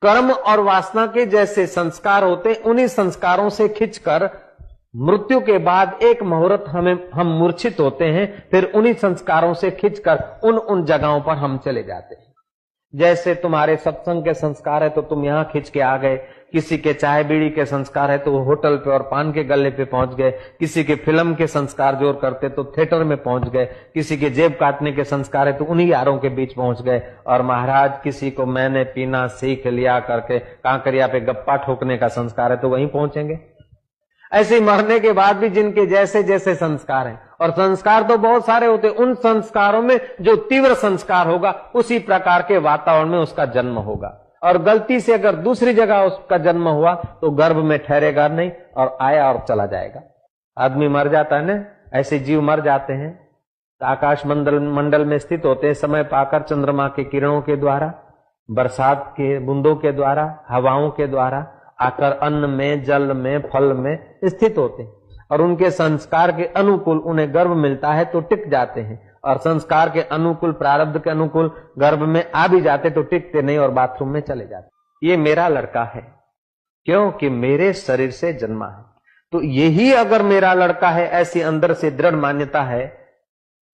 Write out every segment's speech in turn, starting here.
कर्म और वासना के जैसे संस्कार होते, उन्हीं संस्कारों से खिंचकर मृत्यु के बाद एक मुहूर्त हम मूर्छित होते हैं, फिर उन्हीं संस्कारों से खिंचकर उन जगहों पर हम चले जाते हैं। जैसे तुम्हारे सत्संग के संस्कार है तो तुम यहां खिंच के आ गए, किसी के चाय बीड़ी के संस्कार है तो वो होटल पे और पान के गल्ले पे पहुंच गए, किसी के फिल्म के संस्कार जोर करते तो थिएटर में पहुंच गए, किसी के जेब काटने के संस्कार है तो उन्हीं यारों के बीच पहुंच गए। और महाराज किसी को मैंने पीना सीख लिया करके कांकरिया पे गप्पा ठोकने का संस्कार है तो वहीं पहुंचेंगे। ऐसे मरने के बाद भी जिनके जैसे जैसे संस्कार हैं, और संस्कार तो बहुत सारे होते, उन संस्कारों में जो तीव्र संस्कार होगा उसी प्रकार के वातावरण में उसका जन्म होगा। और गलती से अगर दूसरी जगह उसका जन्म हुआ तो गर्भ में ठहरेगा नहीं और आया और चला जाएगा। आदमी मर जाता है ना, ऐसे जीव मर जाते हैं तो आकाश मंडल में स्थित होते हैं, समय पाकर चंद्रमा के किरणों के द्वारा, बरसात के बूंदों के द्वारा, हवाओं के द्वारा आकर अन्न में, जल में, फल में स्थित होते हैं। और उनके संस्कार के अनुकूल उन्हें गर्भ मिलता है तो टिक जाते हैं, और संस्कार के अनुकूल, प्रारब्ध के अनुकूल गर्भ में आ भी जाते तो टिकते नहीं और बाथरूम में चले जाते। ये मेरा लड़का है क्योंकि मेरे शरीर से जन्मा है। तो यही अगर मेरा लड़का है, ऐसी अंदर से दृढ़ मान्यता है,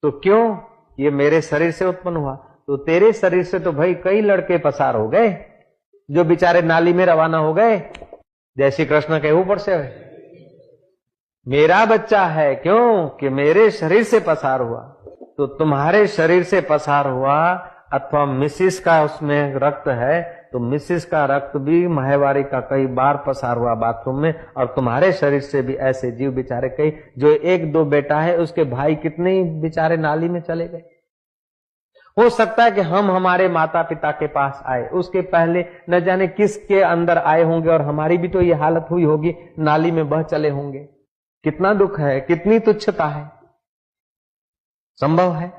तो क्यों ये मेरे शरीर से उत्पन्न हुआ? तो तेरे शरीर से तो भाई कई लड़के पसार हो गए जो बेचारे नाली में रवाना हो गए। जय श्री कृष्ण के ऊपर से मेरा बच्चा है क्यों कि मेरे शरीर से पसार हुआ। तो तुम्हारे शरीर से पसार हुआ अथवा मिसिस का उसमें रक्त है तो मिसिस का रक्त भी माहवारी का कई बार पसार हुआ बाथरूम में, और तुम्हारे शरीर से भी ऐसे जीव बेचारे कई, जो एक दो बेटा है उसके भाई कितने ही बेचारे नाली में चले गए। हो सकता है कि हम हमारे माता पिता के पास आए, उसके पहले न जाने किसके अंदर आए होंगे और हमारी भी तो ये हालत हुई होगी, नाली में बह चले होंगे। कितना दुख है, कितनी तुच्छता है। संभव है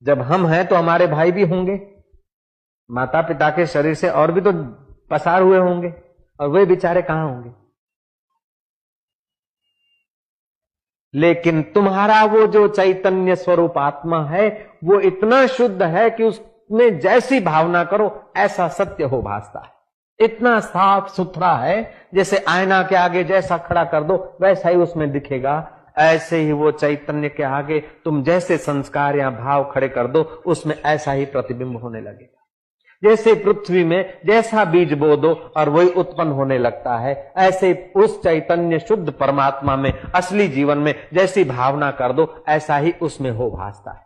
जब हम हैं तो हमारे भाई भी होंगे, माता पिता के शरीर से और भी तो पसार हुए होंगे, और वे बेचारे कहां होंगे। लेकिन तुम्हारा वो जो चैतन्य स्वरूप आत्मा है वो इतना शुद्ध है कि उसमें जैसी भावना करो ऐसा सत्य हो भासता है। इतना साफ सुथरा है, जैसे आईना के आगे जैसा खड़ा कर दो वैसा ही उसमें दिखेगा। ऐसे ही वो चैतन्य के आगे तुम जैसे संस्कार या भाव खड़े कर दो उसमें ऐसा ही प्रतिबिंब होने लगेगा। जैसे पृथ्वी में जैसा बीज बो दो और वही उत्पन्न होने लगता है, ऐसे उस चैतन्य शुद्ध परमात्मा में, असली जीवन में जैसी भावना कर दो ऐसा ही उसमें हो भासता है।